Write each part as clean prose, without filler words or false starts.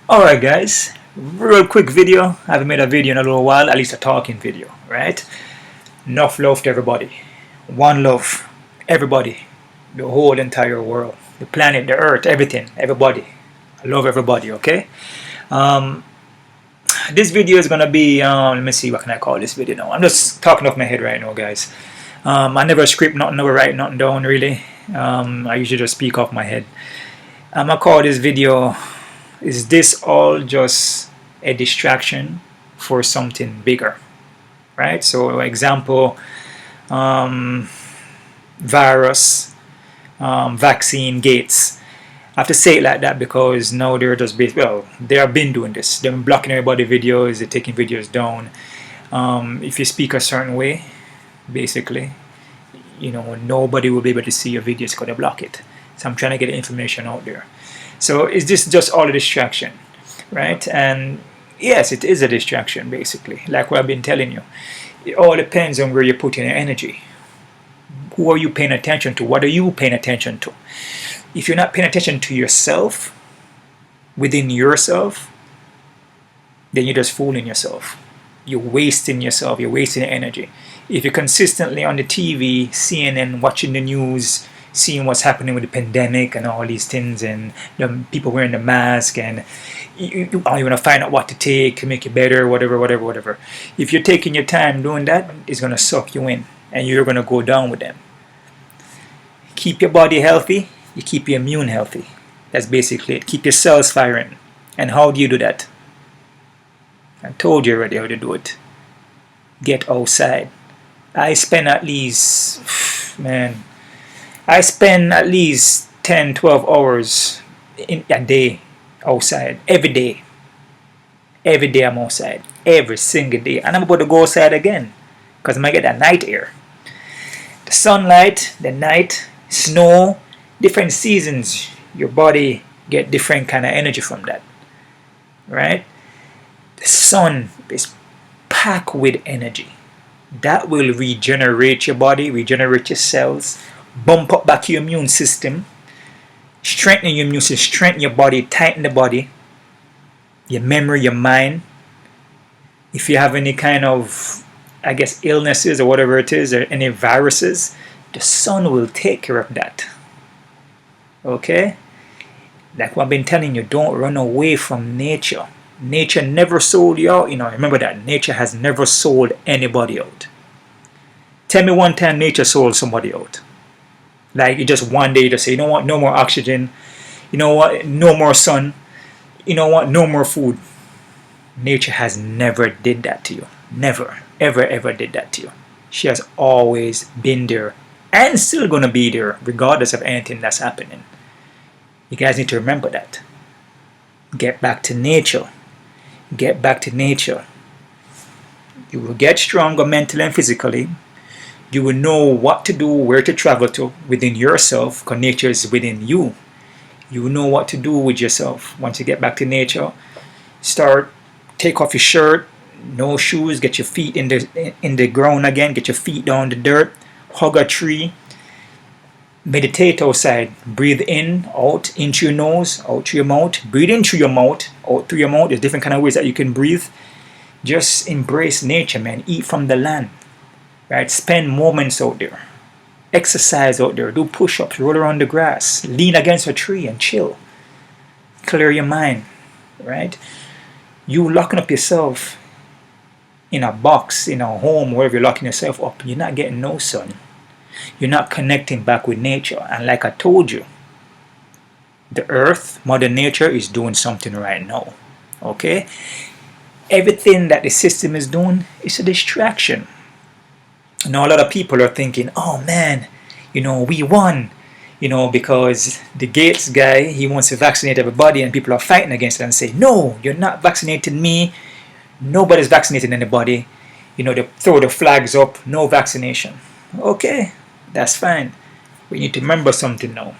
Alright guys, real quick video. I haven't made a video in a little while, at least a talking video, right? Enough love to everybody. One love. Everybody. The whole entire world. The planet, the earth, everything. Everybody. I love everybody, okay? This video is gonna be, let me see, what can I call this video now? I'm just talking off my head right now, guys. I never script nothing, never write nothing down, really. I usually just speak off my head. I'm gonna call this video, is this all just a distraction for something bigger? Right? So example, virus, vaccine, gates. I have to say it like that because now they're just they have been doing this. They've been blocking everybody videos, they're taking videos down. If you speak a certain way, basically, you know, nobody will be able to see your videos because they block it. So I'm trying to get information out there. So is this just all a distraction, right? And yes, it is a distraction, basically, like what I've been telling you. It all depends on where you're putting your energy. Who are you paying attention to? What are you paying attention to? If you're not paying attention to yourself, within yourself, then you're just fooling yourself. You're wasting yourself. You're wasting energy. If you're consistently on the TV, CNN, watching the news, seeing what's happening with the pandemic and all these things, and the people wearing the mask, and you want to find out what to take to make you better, whatever. If you're taking your time doing that, it's going to suck you in, and you're going to go down with them. Keep your body healthy. You keep your immune healthy. That's basically it. Keep your cells firing. And how do you do that? I told you already how to do it. Get outside. I spend at least 10, 12 hours in a day outside. Every day. Every day I'm outside. Every single day. And I'm about to go outside again, because I might get that night air. The sunlight, the night, snow, different seasons, your body get different kind of energy from that. Right? The sun is packed with energy. That will regenerate your body, regenerate your cells, bump up back your immune system, strengthen your immune system, strengthen your body, tighten the body, your memory, your mind. If you have any kind of, I guess, illnesses or whatever it is, or any viruses, the sun will take care of that. Okay? Like what I've been telling you, don't run away from nature. Nature never sold you out. You know, remember that. Nature has never sold anybody out. Tell me one time nature sold somebody out. Like, you just one day just say, you know what, no more oxygen. You know what, no more sun. You know what, no more food. Nature has never did that to you. Never, ever did that to you. She has always been there and still going to be there regardless of anything that's happening. You guys need to remember that. Get back to nature. Get back to nature. You will get stronger mentally and physically. You will know what to do, where to travel to within yourself, because nature is within you. You will know what to do with yourself. Once you get back to nature, take off your shirt, no shoes, get your feet in the ground again, get your feet down the dirt, hug a tree, meditate outside, breathe in, out, into your nose, out through your mouth, breathe in through your mouth, out through your mouth. There's different kind of ways that you can breathe. Just embrace nature, man. Eat from the land. Right? Spend moments out there. Exercise out there. Do push-ups. Roll around the grass. Lean against a tree and chill. Clear your mind. Right? You locking up yourself in a box, in a home, wherever you're locking yourself up, you're not getting no sun. You're not connecting back with nature. And like I told you, the earth, Mother Nature, is doing something right now. Okay? Everything that the system is doing is a distraction. Now a lot of people are thinking, oh man, you know, we won, you know, because the Gates guy, he wants to vaccinate everybody, and people are fighting against it and say, no, you're not vaccinating me. Nobody's vaccinating anybody. You know, they throw the flags up, no vaccination. Okay, that's fine. We need to remember something now.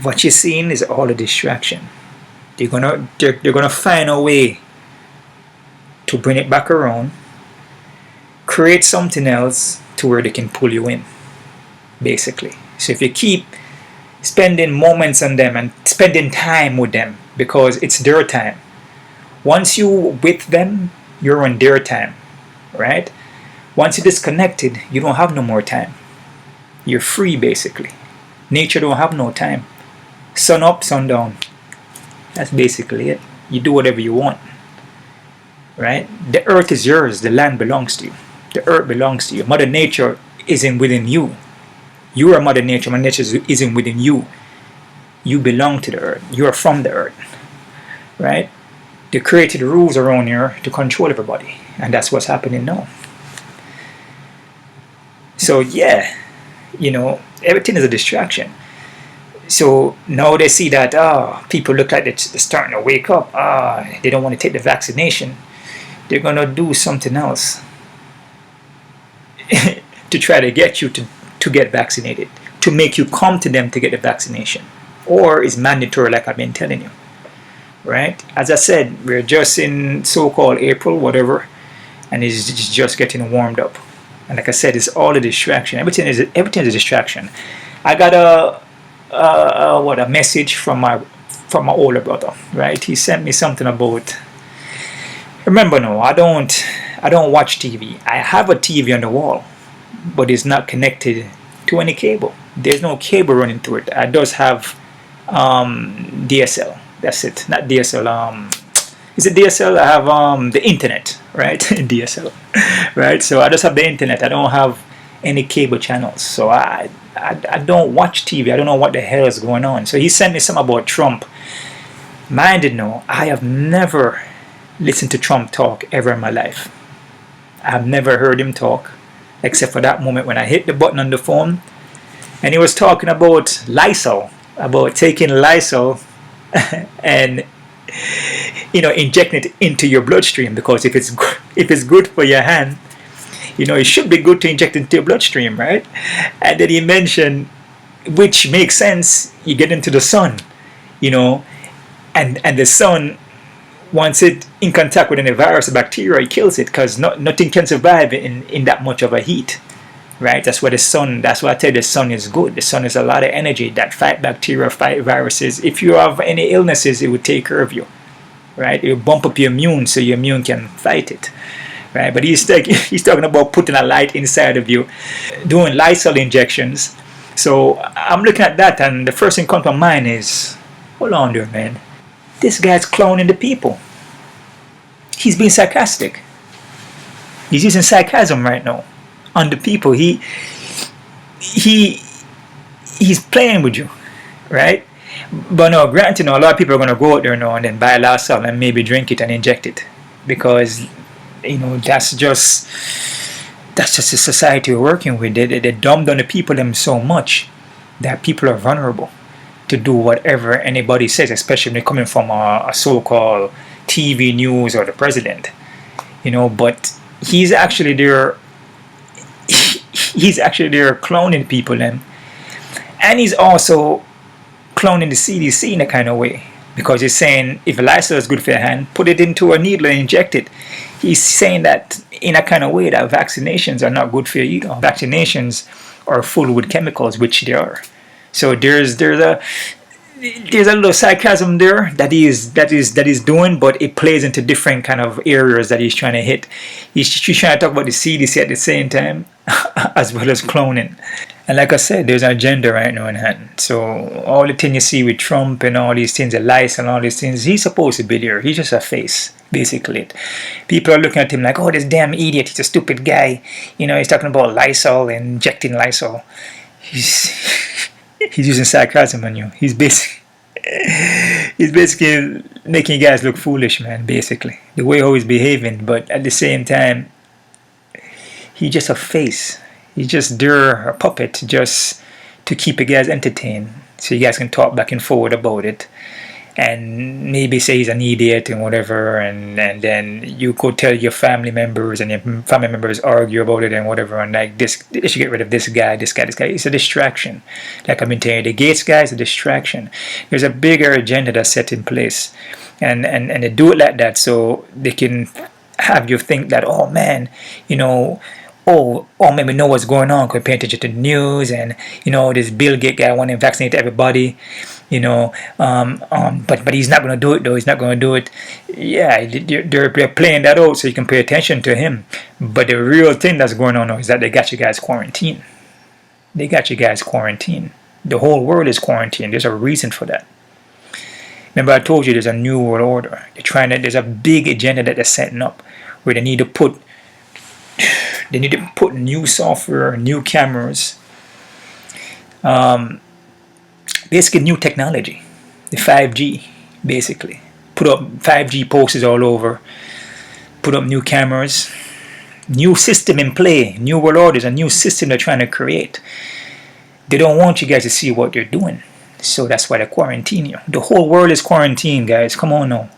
What you're seeing is all a distraction. They're gonna find a way to bring it back around, create something else to where they can pull you in, basically. So if you keep spending moments on them and spending time with them, because it's their time, Once you with them, you're on their time, right? Once you're disconnected, you don't have no more time. You're free, basically. Nature don't have no time. Sun up, sun down. That's basically it. You do whatever you want, right? The earth is yours. The land belongs to you. The earth belongs to you. Mother Nature isn't within you. You are Mother Nature. Mother Nature isn't within you. You belong to the earth. You are from the earth, right? They created rules around here to control everybody, and that's what's happening now. So yeah, everything is a distraction. So now they see that people look like they're starting to wake up. They don't want to take the vaccination. They're gonna do something else to try to get you to get vaccinated, to make you come to them to get the vaccination, or it's mandatory, like I've been telling you, right? As I said, we're just in so-called April, whatever, and it's just getting warmed up. And like I said, it's all a distraction. Everything is a distraction. I got a message from my older brother, right? He sent me something about. Remember, no, I don't watch TV. I have a TV on the wall, but it's not connected to any cable. There's no cable running through it. I just have DSL. That's it. Not DSL. Is it DSL? I have the internet, right? DSL, right? So I just have the internet. I don't have any cable channels. So I don't watch TV. I don't know what the hell is going on. So he sent me something about Trump. Mind no, I have never listened to Trump talk ever in my life. I have never heard him talk, except for that moment when I hit the button on the phone, and he was talking about Lysol, about taking Lysol and injecting it into your bloodstream, because if it's good for your hand, it should be good to inject into your bloodstream, right? And then he mentioned, which makes sense, you get into the sun, and the sun, once it in contact with any virus or bacteria, it kills it, because nothing can survive in that much of a heat, right? That's why I tell you, the sun is good. The sun is a lot of energy that fight bacteria, fight viruses. If you have any illnesses, it will take care of you, right? It will bump up your immune so your immune can fight it, right? But he's talking about putting a light inside of you, doing Lysol injections. So I'm looking at that, and the first thing comes to mind is, hold on there, man. This guy's cloning the people. He's being sarcastic. He's using sarcasm right now on the people. He's playing with you, right? But no, granted, a lot of people are going to go out there now and then buy Lysol and maybe drink it and inject it, because that's just the society we're working with. They dumb down the people them so much that people are vulnerable to do whatever anybody says, especially when they're coming from a so-called TV news or the president, but he's actually there. He's actually there cloning people, and he's also cloning the CDC in a kind of way, because he's saying if Lysol is good for your hand, put it into a needle and inject it. He's saying that in a kind of way that vaccinations are not good for you either. Vaccinations are full with chemicals, which they are. So there's a little sarcasm there that he's doing, but it plays into different kind of areas that he's trying to hit. He's trying to talk about the CDC at the same time, as well as cloning. And like I said, there's an agenda right now in hand. So all the things you see with Trump and all these things, the lies and all these things, he's supposed to be there. He's just a face, basically. People are looking at him like, oh, this damn idiot, he's a stupid guy. He's talking about Lysol and injecting Lysol. He's using sarcasm on you. He's basically making you guys look foolish, man, basically. The way how he's behaving, but at the same time, he's just a face. He's just there, a puppet, just to keep you guys entertained, so you guys can talk back and forward about it, and maybe say he's an idiot and whatever, and then you go tell your family members, and your family members argue about it and whatever, and like this, they should get rid of this guy. It's a distraction. Like I've been telling you, the Gates guy is a distraction. There's a bigger agenda that's set in place, and they do it like that so they can have you think that, oh man, maybe know what's going on, because paying attention to the news, and this Bill Gates guy wanting to vaccinate everybody. But he's not going to do it though. He's not going to do it. Yeah, they're playing that out so you can pay attention to him. But the real thing that's going on now is that they got you guys quarantined. They got you guys quarantined. The whole world is quarantined. There's a reason for that. Remember, I told you there's a new world order. There's a big agenda that they're setting up where they need to put new software, new cameras, basically new technology, the 5G, basically. Put up 5G posters all over, put up new cameras, new system in play, new world orders, a new system they're trying to create. They don't want you guys to see what they're doing. So that's why they quarantine you. The whole world is quarantined, guys. Come on now.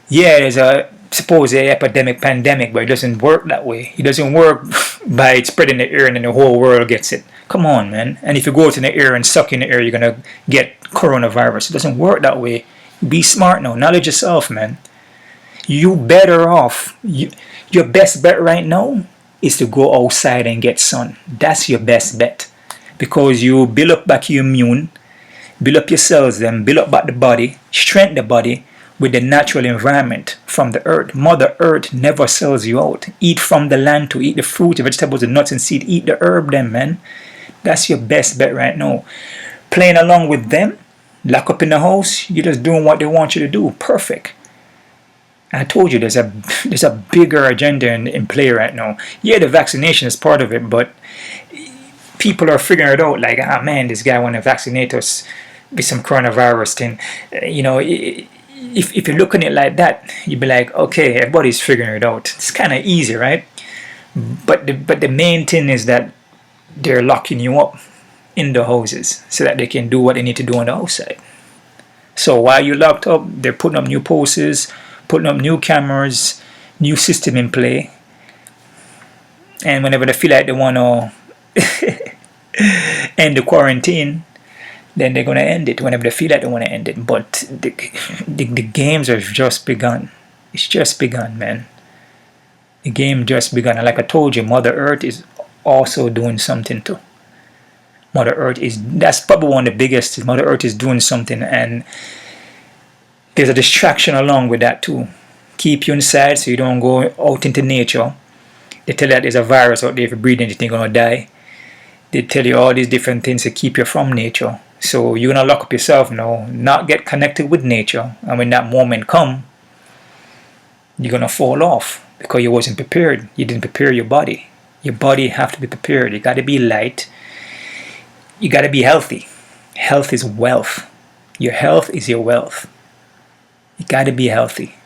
Yeah, there's a supposed epidemic, pandemic, but it doesn't work that way. It doesn't work by spreading the air and then the whole world gets it. Come on, man. And if you go to the air and suck in the air, you're going to get coronavirus. It doesn't work that way. Be smart now. Knowledge yourself, man. You better off. Your best bet right now is to go outside and get sun. That's your best bet. Because you build up back your immune, build up your cells, then build up back the body, strengthen the body with the natural environment from the earth. Mother Earth never sells you out. Eat from the land to eat the fruit, the vegetables, the nuts and seed. Eat the herb then, man. That's your best bet right now. Playing along with them, lock up in the house, you're just doing what they want you to do. Perfect. I told you there's a bigger agenda in play right now. Yeah, the vaccination is part of it, but people are figuring it out like, man, this guy want to vaccinate us with some coronavirus thing. If you're looking at it like that, you'd be like, okay, everybody's figuring it out. It's kind of easy, right? But the main thing is that they're locking you up in the houses so that they can do what they need to do on the outside. So while you're locked up, they're putting up new posters, putting up new cameras, new system in play. And whenever they feel like they want to end the quarantine, then they're going to end it whenever they feel like they want to end it. But the games have just begun. It's just begun, man. The game just begun. And like I told you, Mother Earth is also doing something too. That's probably one of the biggest. Mother Earth is doing something, and there's a distraction along with that too. Keep you inside so you don't go out into nature. They tell you that there's a virus out there. If you breathe anything, you're going to die. They tell you all these different things to keep you from nature. So you're going to lock up yourself now, not get connected with nature. And when that moment comes, you're going to fall off because you wasn't prepared. You didn't prepare your body. Your body have to be prepared. You got to be light. You got to be healthy. Health is wealth. Your health is your wealth. You got to be healthy.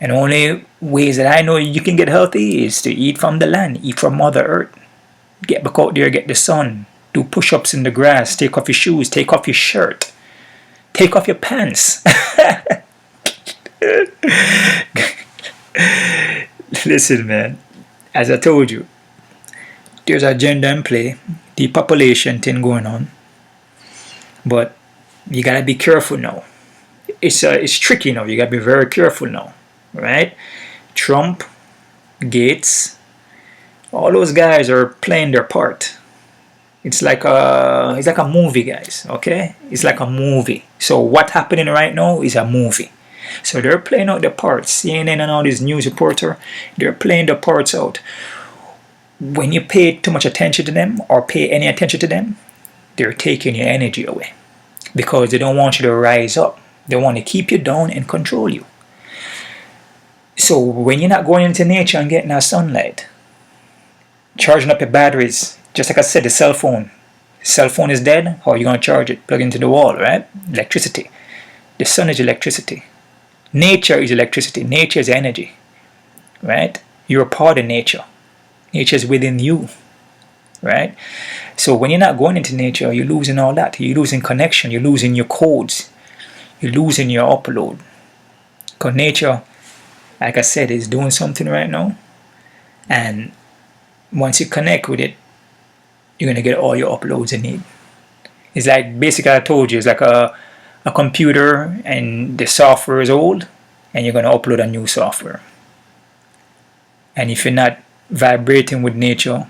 And the only ways that I know you can get healthy is to eat from the land, eat from Mother Earth. Get back out there, get the sun. Do push-ups in the grass. Take off your shoes. Take off your shirt. Take off your pants. Listen, man. As I told you, there's an agenda in play. Depopulation thing going on. But you gotta be careful now. It's tricky now. You gotta be very careful now. Right? Trump, Gates, all those guys are playing their part. It's like a movie, guys. Okay? It's like a movie. So what's happening right now is a movie. So they're playing out their parts. CNN and all these news reporters, they're playing their parts out. When you pay too much attention to them or pay any attention to them, they're taking your energy away because they don't want you to rise up. They want to keep you down and control you. So when you're not going into nature and getting that sunlight, charging up your batteries, just like I said, the cell phone. Cell phone is dead, how are you going to charge it? Plug into the wall, right? Electricity. The sun is electricity. Nature is electricity. Nature is energy, right? You're a part of nature. Nature is within you, right? So when you're not going into nature, you're losing all that. You're losing connection. You're losing your codes. You're losing your upload. Because nature, like I said, is doing something right now. And once you connect with it, you're going to get all your uploads you need. It's like, basically I told you, it's like a computer and the software is old and you're going to upload a new software. And if you're not vibrating with nature,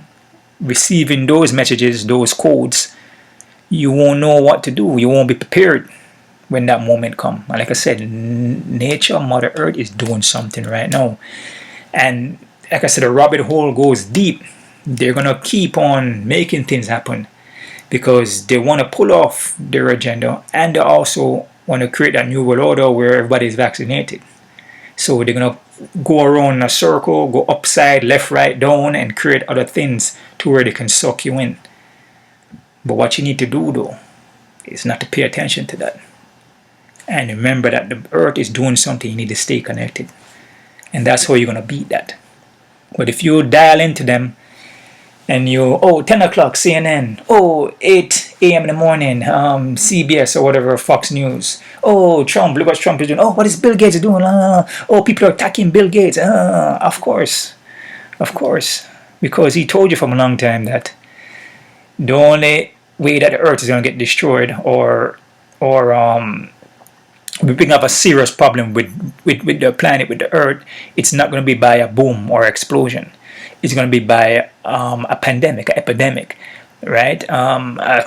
receiving those messages, those codes, you won't know what to do. You won't be prepared when that moment comes. And like I said, nature, Mother Earth is doing something right now. And like I said, the rabbit hole goes deep. They're going to keep on making things happen because they want to pull off their agenda, and they also want to create a new world order where everybody's vaccinated. So they're going to go around in a circle, go upside, left, right, down, and create other things to where they can suck you in. But what you need to do, though, is not to pay attention to that. And remember that the earth is doing something. You need to stay connected. And that's how you're going to beat that. But if you dial into them and you, 10 o'clock CNN, 8 a.m. in the morning, CBS or whatever, Fox News, Trump, look what Trump is doing, what is Bill Gates doing, people are attacking Bill Gates, of course, because he told you from a long time that the only way that the earth is going to get destroyed or we bring up a serious problem with the planet, with the earth, it's not going to be by a boom or explosion. It's going to be by a pandemic, an epidemic, right?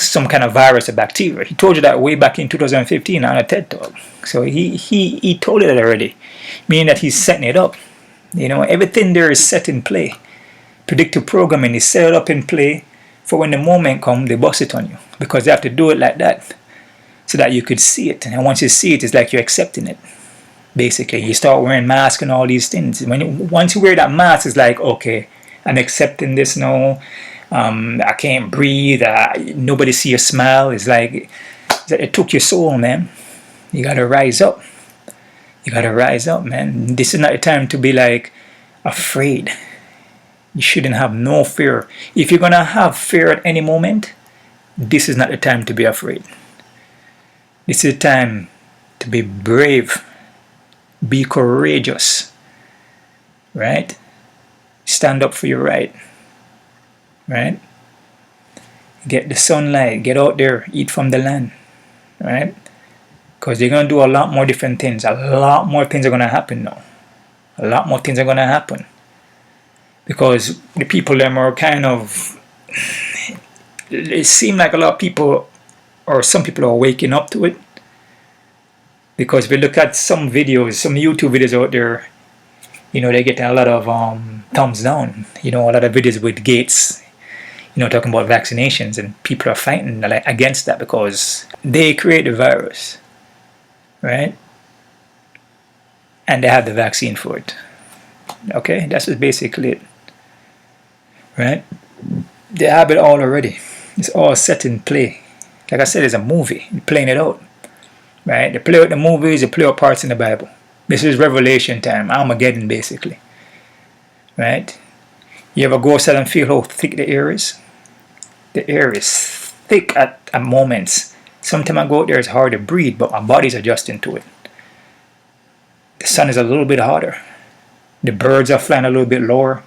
Some kind of virus or bacteria. He told you that way back in 2015 on a TED Talk. So he told you that already, meaning that he's setting it up. Everything there is set in play. Predictive programming is set up in play for when the moment comes, they bust it on you, because they have to do it like that so that you could see it. And once you see it, it's like you're accepting it. Basically, you start wearing masks and all these things. Once you wear that mask, it's like, okay, I'm accepting this now. I can't breathe. Nobody see a smile. It's like it took your soul, man. You gotta rise up. You gotta rise up, man. This is not the time to be like afraid. You shouldn't have no fear. If you're gonna have fear at any moment, this is not the time to be afraid. This is the time to be brave. Be courageous. Right? Stand up for your right. Right? Get the sunlight. Get out there. Eat from the land. Right? Because they're going to do a lot more different things. A lot more things are going to happen now. A lot more things are going to happen. Because the people them are kind of... It seems like a lot of people, or some people are waking up to it. Because if you look at some videos, some YouTube videos out there, they get a lot of thumbs down. A lot of videos with Gates, talking about vaccinations, and people are fighting against that because they create the virus, right? And they have the vaccine for it. Okay, that's just basically it, right? They have it all already. It's all set in play. Like I said, it's a movie. You're playing it out. Right? They play out the movies, they play out parts in the Bible. This is Revelation time, Armageddon basically. Right? You ever go outside and feel how thick the air is? The air is thick at moments. Sometimes I go out there, it's hard to breathe, but my body's adjusting to it. The sun is a little bit hotter. The birds are flying a little bit lower.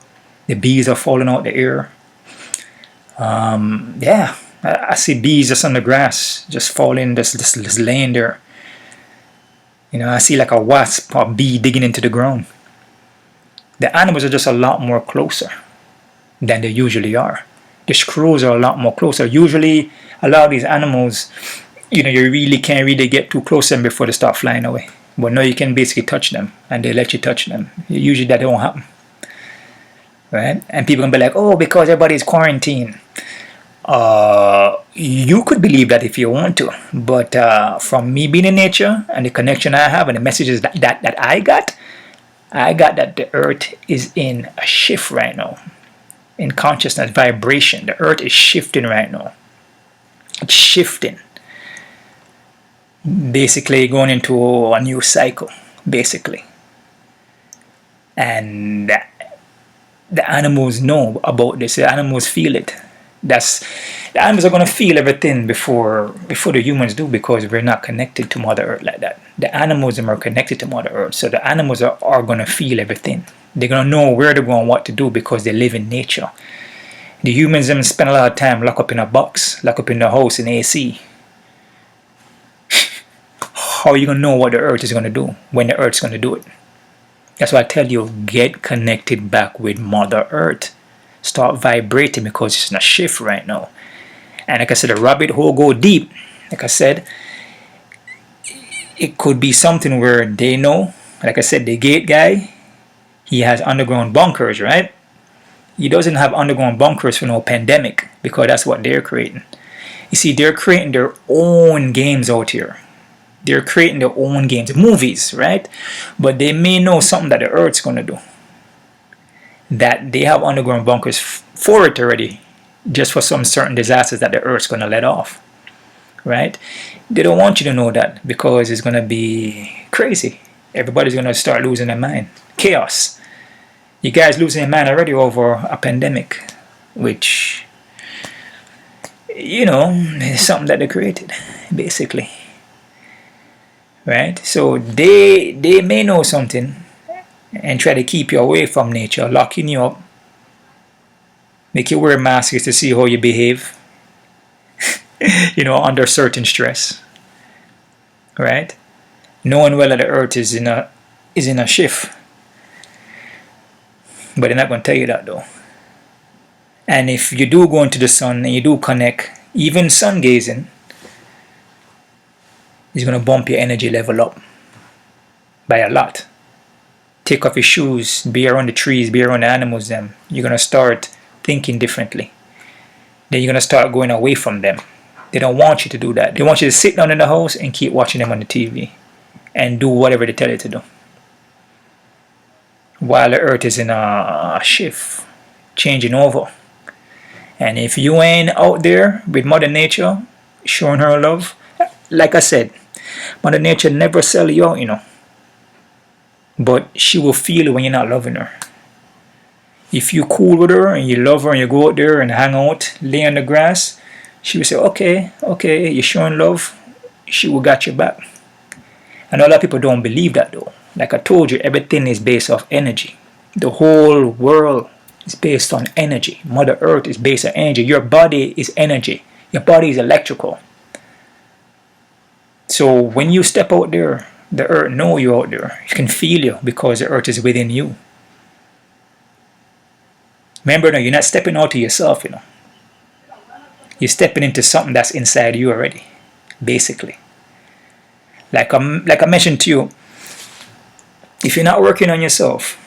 The bees are falling out the air. I see bees just on the grass, just falling, just laying there. I see like a wasp or bee digging into the ground. The animals are just a lot more closer than they usually are. The screws are a lot more closer. Usually, a lot of these animals, you really can't really get too close to them before they start flying away. But now you can basically touch them, and they let you touch them. Usually that don't happen. Right? And people can be like, because everybody's quarantined. You could believe that if you want to, but from me being in nature and the connection I have and the messages that I got that the earth is in a shift right now, in consciousness, vibration. The earth is shifting right now. It's shifting, basically going into a new cycle, basically. And the animals know about this. The animals feel it. The animals are going to feel everything before the humans do, because we're not connected to Mother Earth like that. The animals are connected to Mother Earth, so the animals are going to feel everything. They're going to know where to go and what to do because they live in nature. The humans spend a lot of time locked up in a box, locked up in the house in AC. How are you going to know what the earth is going to do when the earth's going to do it? That's why I tell you, get connected back with Mother Earth. Start vibrating, because it's in a shift right now. And like I said, the rabbit hole go deep. Like I said, it could be something where they know, like I said, the gate guy, he has underground bunkers, right? He doesn't have underground bunkers for no pandemic, because that's what they're creating. You see, they're creating their own games out here. They're creating their own games, movies, right? But they may know something that the Earth's going to do, that they have underground bunkers for it already, just for some certain disasters that the Earth's going to let off, right? They don't want you to know that, because it's going to be crazy. Everybody's going to start losing their mind. Chaos. You guys losing your mind already over a pandemic, which, you know, is something that they created, basically. Right? So they may know something and try to keep you away from nature, locking you up, make you wear masks to see how you behave, you know, under certain stress. Right? Knowing well that the earth is in a shift. But they're not going to tell you that though. And if you do go into the sun and you do connect, even sun gazing is going to bump your energy level up by a lot. Take off your shoes, be around the trees, be around the animals, them. You're going to start thinking differently. Then you're going to start going away from them. They don't want you to do that. They want you to sit down in the house and keep watching them on the TV and do whatever they tell you to do, while the earth is in a shift, changing over. And if you ain't out there with Mother Nature, showing her love, like I said, Mother Nature never sell you out, you know. But she will feel it when you're not loving her. If you cool with her and you love her and you go out there and hang out, lay on the grass, she will say, okay, you're showing love, she will got your back. And a lot of people don't believe that though. Like I told you, everything is based off energy. The whole world is based on energy. Mother Earth is based on energy. Your body is energy. Your body is electrical. So when you step out there, the earth knows you're out there. It can feel you because the earth is within you. Remember now, you're not stepping out to yourself, you know. You're stepping into something that's inside you already, basically. Like I mentioned to you, if you're not working on yourself,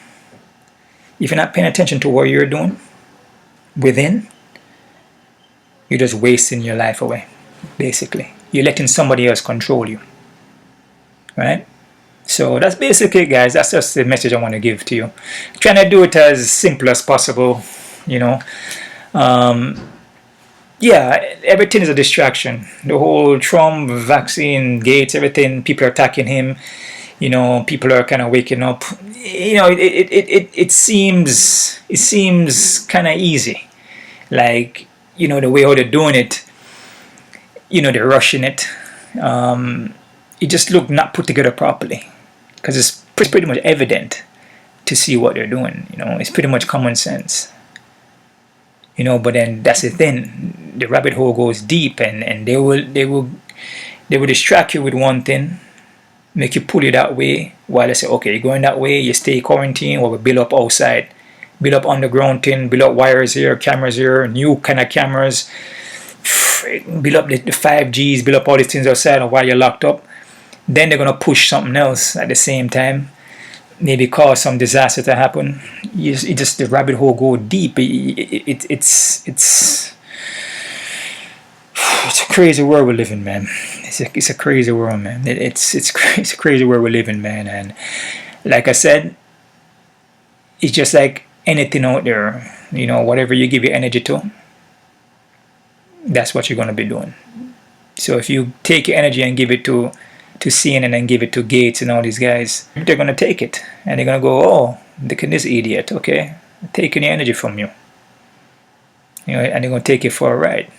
if you're not paying attention to what you're doing within, you're just wasting your life away, basically. You're letting somebody else control you, right? So that's basically it, guys. That's just the message I want to give to you. Trying to do it as simple as possible, you know. Yeah, everything is a distraction. The whole Trump, vaccine, Gates, everything, people are attacking him. You know, people are kind of waking up. You know, it seems kind of easy. Like, you know, the way how they're doing it, you know, they're rushing it. It just looked not put together properly. Because it's pretty much evident to see what they're doing. You know, it's pretty much common sense. You know, but then that's the thing. The rabbit hole goes deep, and they will distract you with one thing, make you pull you that way, while they say, okay, you're going that way, you stay quarantined, or we build up outside, build up underground thing, build up wires here, cameras here, new kind of cameras, build up the 5Gs, build up all these things outside while you're locked up. Then they're gonna push something else at the same time, maybe cause some disaster to happen. The rabbit hole go deep. It's a crazy world we live in, man. It's a crazy world, man. It's a crazy world we live in, man. And like I said, it's just like anything out there. You know, whatever you give your energy to, that's what you're gonna be doing. So if you take your energy and give it to CNN and give it to Gates and all these guys, they're gonna take it and they're gonna go, oh, look at this idiot, okay, taking the energy from you. You know, and they're gonna take it for a ride.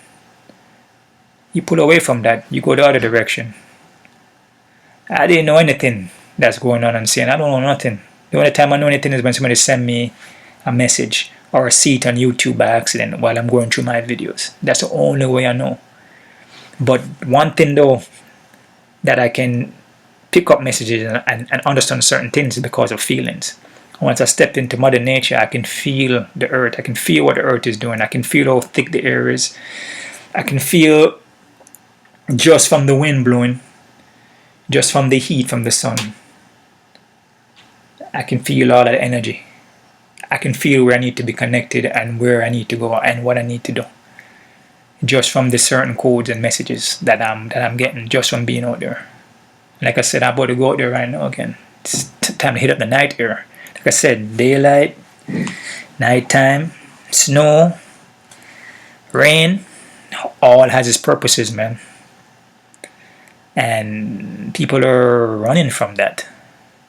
You pull away from that, you go the other direction. I didn't know anything that's going on CNN. I don't know nothing. The only time I know anything is when somebody send me a message or a seat on YouTube by accident while I'm going through my videos. That's the only way I know. But one thing though, that I can pick up messages and understand certain things because of feelings. Once I step into Mother Nature, I can feel the earth. I can feel what the earth is doing. I can feel how thick the air is. I can feel just from the wind blowing, just from the heat from the sun. I can feel all that energy. I can feel where I need to be connected and where I need to go and what I need to do. Just from the certain codes and messages that I'm getting just from being out there. Like I said, I'm about to go out there right now again. It's time to hit up the night air. Like I said, daylight, nighttime, snow, rain, all has its purposes, man. And people are running from that.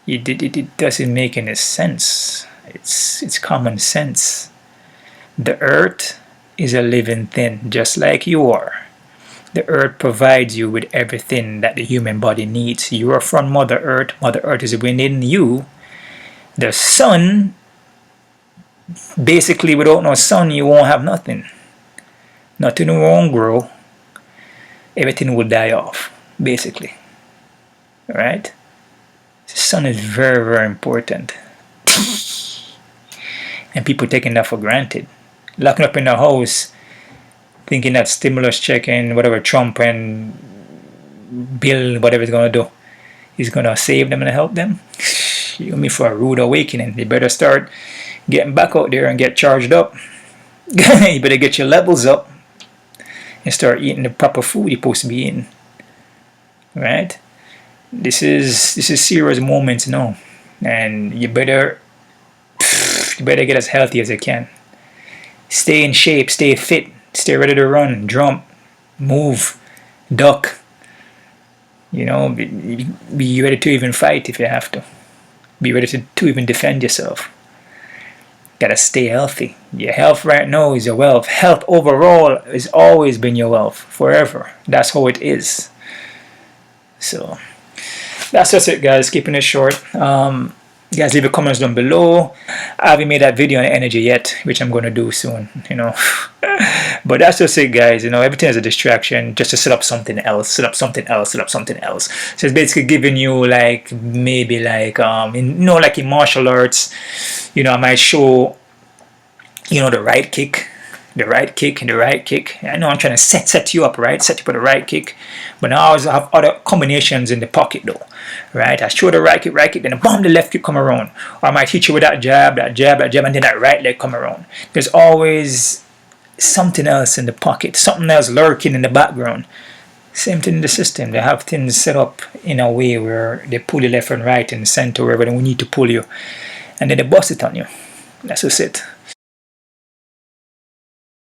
It doesn't make any sense. It's common sense. The earth is a living thing, just like you are. The earth provides you with everything that the human body needs. You are from Mother Earth. Mother Earth is within you. The sun, basically without no sun, you won't have nothing. Nothing won't grow. Everything will die off, basically. Alright? The sun is very, very important. And people taking that for granted. Locking up in the house, thinking that stimulus check and whatever Trump and Bill, whatever he's going to do, he's going to save them and help them. You me for a rude awakening. You better start getting back out there and get charged up. You better get your levels up and start eating the proper food you're supposed to be eating. Right? This is serious moments now, and you better get as healthy as you can. Stay in shape, stay fit, stay ready to run, jump, move, duck. You know, be ready to even fight if you have to. Be ready to even defend yourself. Gotta stay healthy. Your health right now is your wealth. Health overall has always been your wealth, forever. That's how it is. So that's just it, guys. Keeping it short. You guys leave your comments down below. I haven't made that video on energy yet, which I'm going to do soon, you know. But that's just it, guys. You know, everything is a distraction just to set up something else, set up something else, set up something else. So it's basically giving you like, maybe like, like in martial arts, you know, I might show, you know, the right kick, the right kick, and the right kick. I know I'm trying to set you up, right? Set you for the right kick. But now I always have other combinations in the pocket though. Right? I show the right kick, then the left kick come around. Or I might hit you with that jab, and then that right leg come around. There's always something else in the pocket, something else lurking in the background. Same thing in the system. They have things set up in a way where they pull you left and right and center wherever they need to pull you. And then they bust it on you. That's just it.